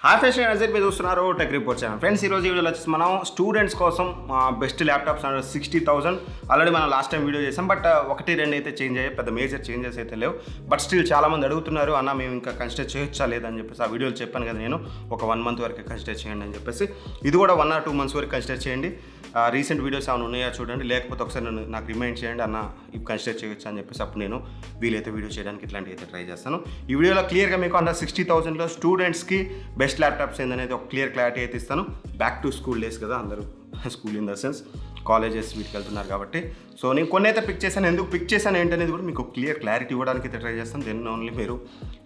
Hi friends, నేను అజయ్ మీరు చూస్తున్నారు టెక్ రిపోర్ట్ ఛానల్. ఫ్రెండ్స్, ఈరోజు వీడియోలో వచ్చేసి మనం స్టూడెంట్స్ కోసం బెస్ట్ ల్యాప్టాప్స్ 60,000 ఆల్రెడీ మనం లాస్ట్ టైం వీడియో చేసాం. బట్ ఒకటి రెండు అయితే చేంజ్ అయ్యాయి, పెద్ద మేజర్ చేంజెస్ అయితే లేవు. బట్ స్టిల్ చాలామంది అడుగుతున్నారు, అన్న మేము ఇంకా కన్సిడర్ చేయొచ్చా లేదని చెప్పేసి. ఆ వీడియోలు చెప్పాను కదా నేను, ఒక 1 month వరకు కన్సిడర్ చేయండి అని చెప్పేసి. ఇది కూడా 1 or 2 months వరకు కన్సిడర్ చేయండి. రీసెంట్ వీడియోస్ ఏమైనా ఉన్నాయా చూడండి, లేకపోతే ఒకసారి నాకు రిమైండ్ చేయండి అన్న ఇవి కన్సిడర్ చేయొచ్చు అని చెప్పేసి. అప్పుడు నేను వీలైతే వీడియో చేయడానికి ఇట్లాంటివి అయితే ట్రై చేస్తాను. ఈ వీడియోలో క్లియర్గా మీకు అండర్ 60,000లో స్టూడెంట్స్కి బెస్ట్ ల్యాప్టాప్స్ ఏందనేది ఒక క్లియర్ క్లారిటీ అయితే ఇస్తాను. బ్యాక్ టు స్కూల్ డేస్ కదా, అందరూ school in the sense colleges వీటికి వెళ్తున్నారు కాబట్టి. సో నేను కొన్ని అయితే పిక్ చేశాను, ఎందుకు పిక్ చేశాను ఏంటనేది కూడా మీకు క్లియర్ క్లారిటీ ఇవ్వడానికి అయితే ట్రై చేస్తాను. దెన్ ఓన్లీ మీరు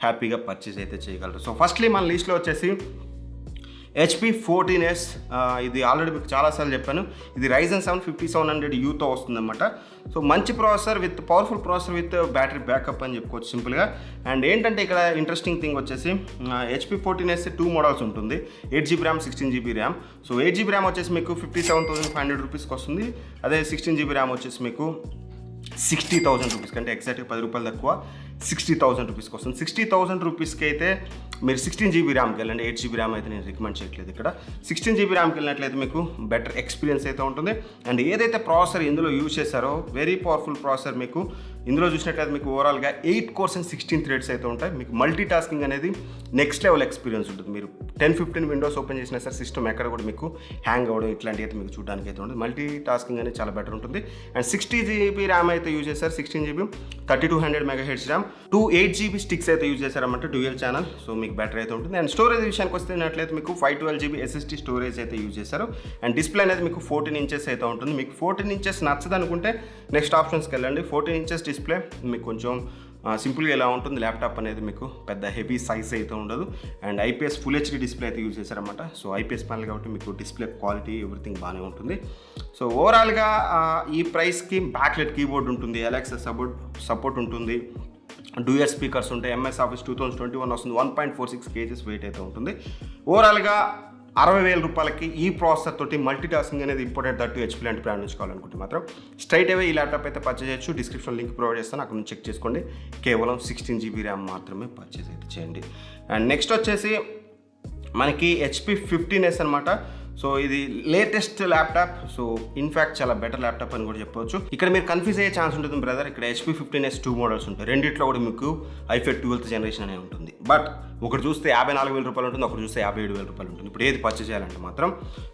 హ్యాపీగా పర్చేస్ అయితే చేయగలరు. సో ఫస్ట్లీ మన లిస్ట్లో వచ్చేసి HP 14S. ఇది ఆల్రెడీ మీకు చాలాసార్లు చెప్పాను. ఇది Ryzen 7 5700 Uతో వస్తుందన్నమాట. సో మంచి processor with powerful processor with battery backup అని చెప్పుకోవచ్చు సింపుల్గా. అండ్ ఏంటంటే ఇక్కడ ఇంట్రెస్టింగ్ థింగ్ వచ్చేసి HP 14S 2 మోడల్స్ ఉంటుంది. 8GB RAM, 16GB RAM. So 8GB RAM వచ్చేసి మీకు 57,500 రూపీస్కి వస్తుంది. అదే 16GB ర్యామ్ వచ్చేసి మీకు 60,000 రూపీస్ కంటే ఎగ్జాక్ట్గా 10 రూపాయలు తక్కువ 60,000 రూపీస్కి వస్తుంది. 60,000 రూపీస్కి అయితే మీరు 16GB ర్యామ్కి వెళ్ళండి. 8GB ర్యామ్ అయితే నేను రికమెండ్ చేయట్లేదు ఇక్కడ. 16GB ర్యామ్కి వెళ్ళినట్లయితే మీకు బెటర్ ఎక్స్పీరియన్స్ అయితే ఉంటుంది. అండ్ ఏదైతే ప్రాసెసర్ ఇందులో యూజ్ చేశారో వెరీ పవర్ఫుల్ ప్రాసెసర్. మీకు ఇందులో చూసినట్లయితే మీకు ఓవరాల్గా 8 cores and 16 threads అయితే ఉంటాయి. మీకు మల్టీ టాస్కింగ్ అనేది నెక్స్ట్ లెవెల్ ఎక్స్పీరియన్స్ ఉంటుంది. మీరు 10-15 విండోస్ ఓపెన్ చేసినా సరే సిస్టమ్ ఎక్కడ కూడా మీకు హ్యాంగ్ అవ్వడం ఇట్లాంటివి అయితే మీకు చూడడానికి అయితే ఉంటుంది. మల్టీ టాస్కింగ్ అనేది చాలా బెటర్ ఉంటుంది. అండ్ 60GB ర్యామ్ అయితే యూజ్ చేశారు. 16GB 3200 MHz RAM, 8GB sticks అయితే యూజ్ చేశారన్నమాట, డ్యూయల్ ఛానల్. సో మీకు బెటర్ అయితే ఉంటుంది. అండ్ స్టోరేజ్ విషయానికి వస్తున్నట్లయితే మీకు 512GB SSD స్టోరేజ్ అయితే యూజ్ చేశారు. అండ్ డిస్ప్లే అనేది మీకు 14 inches అయితే ఉంటుంది. మీకు 14 inches నచ్చదనుకుంటే నెక్స్ట్ ఆప్షన్స్కి వెళ్ళండి. 14 inches డిస్ప్లే మీకు కొంచెం సింపుల్గా ఎలా ఉంటుంది ల్యాప్టాప్ అనేది, మీకు పెద్ద హెవీ సైజ్ అయితే ఉండదు. And IPS Full HD display అయితే యూజ్ చేశారన్నమాట. సో IPS ప్యానల్ కాబట్టి మీకు డిస్ప్లే క్వాలిటీ ఎవ్రీథింగ్ బాగానే ఉంటుంది. సో ఓవరాల్గా ఈ ప్రైస్కి బ్యాక్లెట్ కీబోర్డ్ ఉంటుంది, Alexa సపోర్ట్ ఉంటుంది, డ్యూయల్ స్పీకర్స్ ఉంటాయి, MS Office 2021 వస్తుంది, 1.46 kgs వెయిట్ అయితే ఉంటుంది. ఓవరాల్గా 60,000 రూపాయలకి ఈ ప్రాసెసర్ తోటి మల్టీ టాస్కింగ్ అనేది ఇంపార్టెంట్. దట్టు HP లాంటి బ్రాండ్ నుంచి కావాలనుకుంటే మాత్రం స్ట్రైట్ అవే ఈ ల్యాప్టాప్ అయితే పర్చేజ్ చేయొచ్చు. డిస్క్రిప్షన్ లింక్ ప్రొవైడ్ చేస్తాను, అక్కడ నుంచి చెక్ చేసుకోండి. కేవలం 16GB ర్యామ్ మాత్రమే పర్చేజ్ అయితే చేయండి. అండ్ నెక్స్ట్ వచ్చేసి మనకి HP 15S అనమాట. సో ఇది లేటెస్ట్ ల్యాప్టాప్. సో ఇన్ఫ్యాక్ట్ చాలా బెటర్ ల్యాప్టాప్ అని కూడా చెప్పవచ్చు. ఇక్కడ మీరు కన్ఫ్యూజ్ అయ్యే ఛాన్స్ ఉంటుంది బ్రదర్. ఇక్కడ HP 15S 2 మోడల్స్ ఉంటాయి. రెండిట్లో కూడా మీకు i5 12th జనరేషన్ అనే ఉంటుంది. బట్ ఒకటి చూస్తే 54,000 రూపాయలు ఉంటుంది, ఒకటి చూస్తే 57,000 రూపాయలు ఉంటుంది. ఇప్పుడు ఏది పర్చేజ్ చేయాలంటే మాత్రం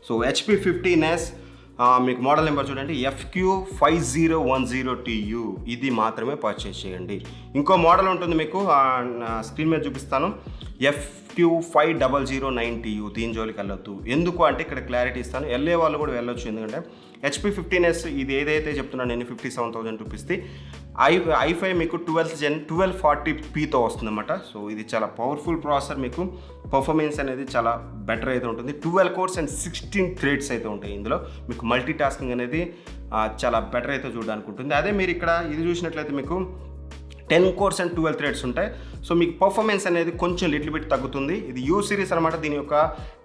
సో HP 15S మీకు మోడల్ నెంబర్ చూడండి, FQ5010TU. ఇది మాత్రమే పర్చేజ్ చేయండి. ఇంకో మోడల్ ఉంటుంది మీకు స్క్రీన్ మీద చూపిస్తాను, FQ5009TU. దీని జోలికి వెళ్ళొద్దు. ఎందుకు అంటే ఇక్కడ క్లారిటీ ఇస్తాను, వెళ్ళే వాళ్ళు కూడా వెళ్ళొచ్చు. ఎందుకంటే HP 15S ఇది ఏదైతే చెప్తున్నాను నేను 57,000 రూపీస్ది i5 మీకు 12th Gen 1240pతో వస్తుందన్నమాట. సో ఇది చాలా పవర్ఫుల్ ప్రాసెసర్. మీకు పర్ఫార్మెన్స్ అనేది చాలా బెటర్ అయితే ఉంటుంది. 12 cores and 16 threads అయితే ఉంటాయి ఇందులో. మీకు మల్టీ టాస్కింగ్ అనేది చాలా బెటర్ అయితే చూడడానికి ఉంటుంది. అదే మీరు ఇక్కడ ఇది చూసినట్లయితే మీకు 10 cores and 12 threads ఉంటాయి. సో మీకు పర్ఫార్మెన్స్ అనేది కొంచెం లిటిల్ బిట్ తగ్గుతుంది. ఇది U సిరీస్ అనమాట. దీని యొక్క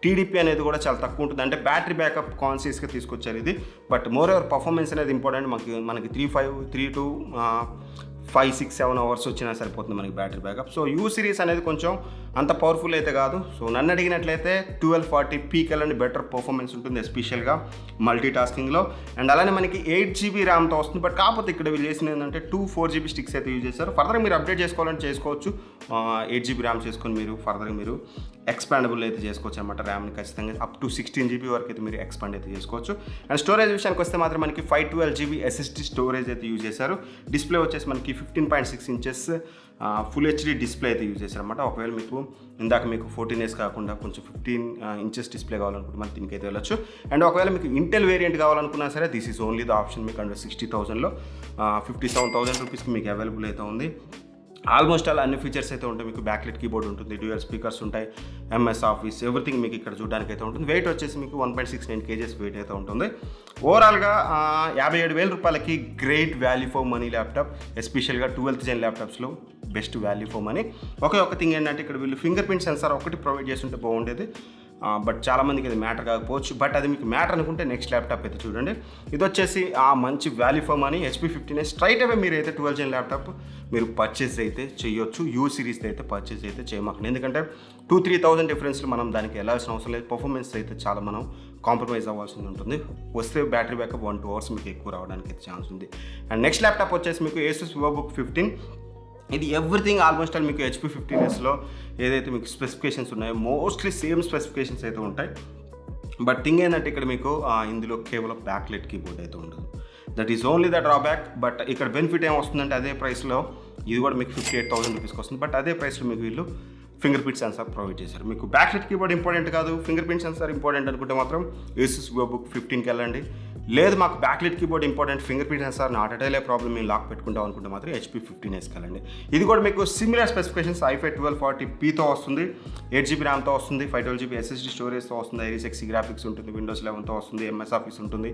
TDP అనేది కూడా చాలా తక్కువ ఉంటుంది. అంటే బ్యాటరీ బ్యాకప్ కాన్షియస్గా తీసుకొచ్చారు ఇది. బట్ మోర్ ఓవర్ పర్ఫార్మెన్స్ అనేది ఇంపార్టెంట్. మనకి 3 to 5, 6, 7 hours వచ్చినా సరిపోతుంది మనకి battery backup. So U series అనేది కొంచెం అంత పవర్ఫుల్ అయితే కాదు. సో నన్ను అడిగినట్లయితే 1240pకి వెళ్ళండి, బెటర్ పర్ఫార్మెన్స్ ఉంటుంది ఎస్పెషల్గా మల్టీ టాస్కింగ్లో. అండ్ అలానే మనకి 8GB ర్యామ్తో వస్తుంది. బట్ కాకపోతే ఇక్కడ వీళ్ళు చేసింది ఏంటంటే 2 4GB స్టిక్స్ అయితే యూజ్ చేస్తారు. ఫర్దర్గా మీరు అప్డేట్ చేసుకోవాలంటే చేసుకోవచ్చు. 8GB ర్యామ్ చేసుకొని మీరు ఫర్దర్గా మీరు ఎక్స్పాండబుల్ అయితే చేసుకోవచ్చు అనమాట. ర్యామ్ని ఖచ్చితంగా అప్ టు 16GB వరకు అయితే మీరు ఎక్స్పాండ్ అయితే చేసుకోవచ్చు. అండ్ స్టోరేజ్ విషయానికి వస్తే మాత్రం మనకి 512GB SSD స్టోరేజ్ అయితే యూజ్ చేశారు. డిస్ప్లే వచ్చేసి మనకి 15.6 inches Full HD డిస్ప్లే అయితే యూజ్ చేశారన్నమాట. ఒకవేళ మీకు ఇందాక మీకు 14S కాకుండా కొంచెం 15 inches డిస్ప్లే కావాలనుకుంటే మనం దీనికైతే వెళ్ళొచ్చు. అండ్ ఒకవేళ మీకు ఇంటెల్ వేరియంట్ కావాలనుకున్నా సరే this is only the option. మీకు అండర్ 60,000లో 57,000 రూపీస్కి మీకు అవైలబుల్ అయితే ఉంది. ఆల్మోస్ట్ ఆల్ అన్ని ఫీచర్స్ అయితే ఉంటాయి. మీకు బ్యాక్లెట్ కీబోర్డ్ ఉంటుంది, డ్యూయల్ స్పీకర్స్ ఉంటాయి, MS Office ఎవ్రీథింగ్ మీకు ఇక్కడ చూడడానికి అయితే ఉంటుంది. వెయిట్ వచ్చేసి మీకు 1.69 kgs వెయిట్ అయితే ఉంటుంది. ఓవరాల్గా 57,000 రూపాయలకి great value for money laptop. ఎస్పెషల్గా 12th Gen ల్యాప్టాప్స్లో బెస్ట్ వాల్యూ ఫర్ మనీ. ఒక థింగ్ ఏంటంటే ఇక్కడ వీళ్ళు ఫింగర్ ప్రింట్ సెన్సార్ ఒకటి ప్రొవైడ్ చేస్తుంటే బాగుండేది. బట్ చాలామందికి అది మ్యాటర్ కాకపోవచ్చు. బట్ అది మీకు మ్యాటర్ అనుకుంటే నెక్స్ట్ ల్యాప్టాప్ అయితే చూడండి. ఇది వచ్చేసి మంచి value for money HP 15s. Straight away మీరు అయితే 12 Gen ల్యాప్టాప్ మీరు పర్చేస్ అయితే చేయొచ్చు. యూ సిరీస్ అయితే పర్చేస్ అయితే చేయమాకండి, ఎందుకంటే 2-3,000 డిఫరెన్స్లు మనం దానికి వెళ్ళాల్సిన అవసరం లేదు. పర్ఫార్మెన్స్ అయితే చాలా మనం కాంప్రమైజ్ అవ్వాల్సి ఉంటుంది. వస్తే బ్యాటరీ బ్యాకప్ 1-2 hours మీకు ఎక్కువ రావడానికి అయితే ఛాన్స్ ఉంది. అండ్ నెక్స్ట్ ల్యాప్టాప్ వచ్చేసి మీకు Asus VivoBook 15. ఇది ఎవ్రీథింగ్ ఆల్మోస్ట్ ఆల్ మీకు HP 15sలో ఏదైతే మీకు స్పెసిఫికేషన్స్ ఉన్నాయో మోస్ట్లీ సేమ్ స్పెసిఫికేషన్స్ అయితే ఉంటాయి. బట్ థింగ్ ఏంటంటే ఇక్కడ మీకు ఇందులో కేవలం బ్యాక్లెట్ కీబోర్డ్ అయితే ఉండదు. That is only the drawback. But ఇక్కడ బెనిఫిట్ ఏం వస్తుందంటే అదే ప్రైస్లో ఇది కూడా మీకు 58,000 రూపీస్కి వస్తుంది. బట్ అదే ప్రైస్లో మీకు వీళ్ళు ఫింగర్ ప్రింట్ సెన్సార్ ప్రొవైడ్ చేశారు. మీకు బ్యాక్లెట్ కీబోర్డ్ ఇంపార్టెంట్ కాదు, ఫింగర్ ప్రింట్ సెన్సార్ ఇంపార్టెంట్ అనుకుంటే మాత్రం Asus VivoBook 15కి వెళ్ళండి. లేదు మాకు backlit keyboard important, finger print sensor not at all problem, మేము లాక్ పెట్టుకుంటాం అనుకుంటే మాత్రం HP 15sకి వెళ్ళండి. ఇది కూడా మీకు సిమిలర్ స్పెసిఫికేషన్స్ i5 1240pతో వస్తుంది, 8GB ర్యామ్తో వస్తుంది, 512GB SSD స్టోరేజ్తో వస్తుంది, Iris Xe గ్రాఫిక్స్ ఉంటుంది, Windows 11తో వస్తుంది, MS Office ఉంటుంది.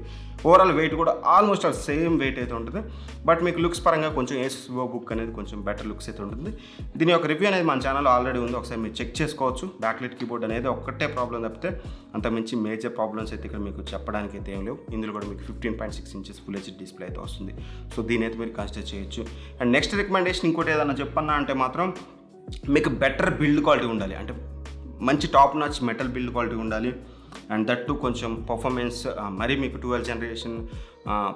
ఓవరాల్ వెయిట్ కూడా ఆల్మోస్ట్ సేమ్ వెయిట్ అయితే ఉంటుంది. బట్ మీకు లుక్స్ పరంగా కొంచెం Asus VivoBook అనేది కొంచెం బెటర్ లుక్స్ అయితే ఉంటుంది. దీని యొక్క రివ్యూ అనేది మన ఛానల్లో ఆల్రెడీ ఉంది, ఒకసారి మీరు చెక్ చేసుకోవచ్చు. బ్యాక్లెట్ కీబోర్డ్ అనేది ఒక్కటే ప్రాబ్లం తప్పితే అంత మించి మేజర్ ప్రాబ్లమ్స్ అయితే ఇక్కడ మీకు చెప్పడానికి అయితే ఏం లేవు. ఇందులో కూడా మీకు 15.6 inches ఫుల్ హెచ్డి డిస్ప్లే అయితే వస్తుంది. సో దీని అయితే మీరు కన్సిడర్ చేయొచ్చు. అండ్ నెక్స్ట్ రికమెండేషన్ ఇంకోటి ఏదైనా చెప్పన్నా అంటే మాత్రం మీకు బెటర్ బిల్డ్ క్వాలిటీ ఉండాలి, అంటే మంచి top notch metal build quality ఉండాలి. అండ్ దట్ టు కొంచెం పర్ఫార్మెన్స్ మరీ మీకు 12th generation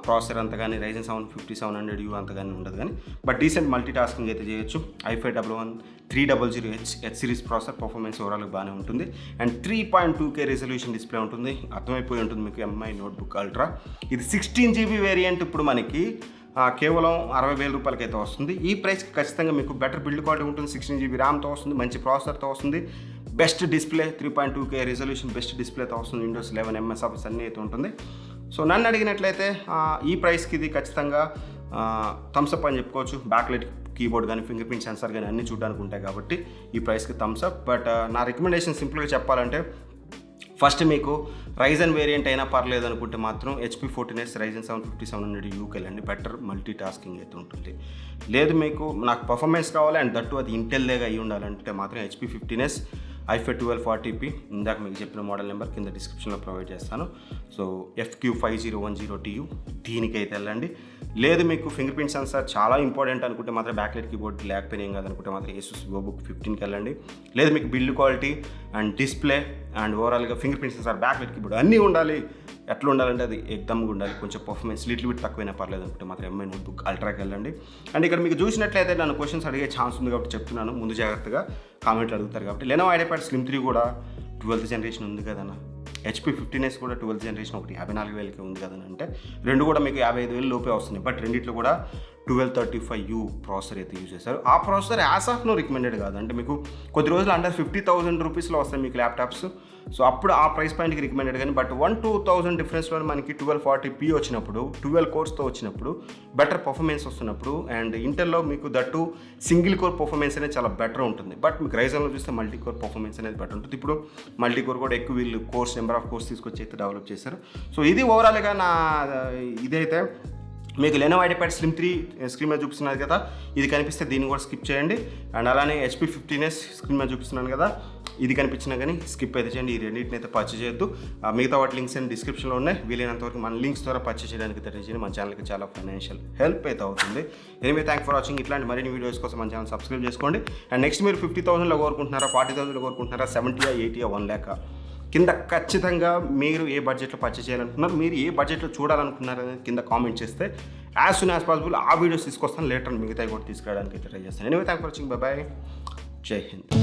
ప్రాసెసర్ అంత కానీ Ryzen 7 5700U అంత కానీ ఉండదు, కానీ బట్ డీసెంట్ మల్టీ టాస్కింగ్ అయితే చేయొచ్చు. i5 11 300H series processor performance ఓవరాల్గా బాగానే ఉంటుంది. అండ్ 3.2K రెజల్యూషన్ డిస్ప్లే ఉంటుంది. అర్థమైపోయి ఉంటుంది మీకు MI నోట్బుక్ అల్ట్రా. ఇది 16GB వేరియంట్ ఇప్పుడు మనకి కేవలం 60,000 రూపాయలకి అయితే వస్తుంది. ఈ ప్రైస్కి ఖచ్చితంగా మీకు బెటర్ బిల్డ్ క్వాలిటీ ఉంటుంది, 16GB ర్యామ్తో వస్తుంది, మంచి ప్రాసెసర్తో వస్తుంది, best display 3.2K resolution best డిస్ప్లేతో వస్తుంది, Windows 11 MS Office అన్నీ అయితే ఉంటుంది. సో నన్ను అడిగినట్లయితే ఈ ప్రైస్కి ఇది ఖచ్చితంగా థమ్స్అప్ అని చెప్పుకోవచ్చు. బ్యాక్లెట్ కీబోర్డ్ కానీ ఫింగర్ ప్రింట్ సెన్సార్ కానీ అన్నీ చూడడానికి ఉంటాయి కాబట్టి ఈ ప్రైస్కి థమ్స్అప్. బట్ నా రికమెండేషన్ సింపుల్గా చెప్పాలంటే ఫస్ట్ మీకు Ryzen వేరియంట్ అయినా పర్లేదు అనుకుంటే మాత్రం HP 14s Ryzen 7 5700Uకి వెళ్ళండి, బెటర్ మల్టీ టాస్కింగ్ అయితే ఉంటుంది. లేదు మీకు నాకు పర్ఫార్మెన్స్ కావాలి అండ్ దట్టు అది ఇంటెల్దేగా అయ్యి ఉండాలంటే మాత్రం HP 15s i5 1240p ఇందాక మీకు చెప్పిన మోడల్ నెంబర్ కింద డిస్క్రిప్షన్లో ప్రొవైడ్ చేస్తాను. సో FQ5010TU దీనికైతే వెళ్ళండి. లేదు మీకు ఫింగర్ ప్రింట్ సెన్సార్ చాలా ఇంపార్టెంట్ అనుకుంటే మాత్రం బ్యాక్లెట్ కీబోర్డ్ లేకపోయినా ఏం కాదనుకుంటే మాత్రం Asus VivoBook 15కి వెళ్ళండి. లేదు మీకు build quality and display and ఓవరాల్గా finger print sensor backlit keyboard అన్నీ ఉండాలి, ఎట్లా ఉండాలంటే అది ఎగ్దమ్గా ఉండాలి, కొంచెం పర్ఫార్మెన్స్ లిటిల్ బిట్ తక్కువైనా పర్లేదు అనుకుంటే మాత్రం MI నోట్బుక్ అల్ట్రాకి వెళ్ళండి. అండ్ ఇక్కడ మీకు చూసినట్లయితే నన్ను క్వశ్చన్స్ అడిగే ఛాన్స్ ఉంది కాబట్టి చెప్తున్నాను, ముందు జాగ్రత్తగా కామెంట్లు అడుగుతారు కాబట్టి. Lenovo IdeaPad Slim 3 కూడా 12th generation ఉంది కదన్నా, HP 15s కూడా 12th generation ఒకటి 54,000కి ఉంది కదని అంటే రెండు కూడా మీకు 55,000 లోపే వస్తున్నాయి. బట్ రెండిట్లో కూడా 1235U ప్రాసెసర్ అయితే యూజ్ చేశారు. ఆ processor as of now recommended కాదు, అంటే మీకు కొద్ది రోజులు అండర్ 50,000 రూపీస్లో వస్తాయి మీకు ల్యాప్టాప్స్. సో అప్పుడు ఆ ప్రైస్ పాయింట్కి రికమెండెడ్, కానీ బట్ 1-2,000 డిఫరెన్స్లో మనకి 1240p వచ్చినప్పుడు 12 కోర్స్తో వచ్చినప్పుడు బెటర్ పర్ఫార్మెన్స్ వస్తున్నప్పుడు అండ్ ఇంటెల్లో మీకు దట్టు సింగిల్ కోర్ పర్ఫార్మెన్స్ అనేది చాలా బెటర్ ఉంటుంది. బట్ మీకు Ryzenలో చూస్తే మల్టీ కోర్ పర్ఫార్మెన్స్ అనేది బెటర్ ఉంటుంది. ఇప్పుడు మల్టీ కోర్ కూడా ఎక్కువ వీళ్ళు నెంబర్ ఆఫ్ కోర్స్ తీసుకొచ్చి అయితే డెవలప్ చేశారు. సో ఇది ఓవరాల్గా నా ఇదైతే మీకు Lenovo IdeaPad Slim 3 స్క్రీన్ మీద చూపిస్తున్నారు కదా, ఇది కనిపిస్తే దీన్ని కూడా స్కిప్ చేయండి. అండ్ అలానే HP 15s స్క్రీన్ మీద చూపిస్తున్నాను కదా, ఇది కనిపించినా కానీ స్కిప్ అయితే చేయండి. ఈ రెండింటిని అయితే పర్చేజ్ చేయొద్దు. మిగతా వాటి లింక్స్ అండ్ డిస్క్రిప్షన్లో ఉన్నాయి, వీలైనంతవరకు మన లింక్స్ ద్వారా పర్చేజ్ చేయడానికి తెలియజేయండి. మన ఛానల్కి చాలా ఫైనాన్షియల్ హెల్ప్ అయితే అవుతుంది. Anyway thank for watching. ఇట్లాంటి మరిన్ని వీడియోస్ కోసం మన ఛానల్ సబ్స్క్రైబ్ చేసుకోండి. అండ్ నెక్స్ట్ మీరు 50,000లో కోరుకుంటున్నారా, 40,000లో కోరుకుంటున్నారా, 70, 80, 1 lakh కింద ఖచ్చితంగా మీరు ఏ బడ్జెట్లో పర్చేజ్ చేయాలనుకున్నారు, మీరు ఏ బడ్జెట్లో చూడాలనుకున్నారు అనేది కింద కామెంట్ చేస్తే యాజ్ సూన్ యాజ్ పాసిబుల్ ఆ వీడియోస్ తీసుకొస్తాను. లేటర్ మిగతా కూడా తీసుకురావడానికి అయితే ట్రై చేస్తాను. Anyway thank for watching. By by, జై హింద్.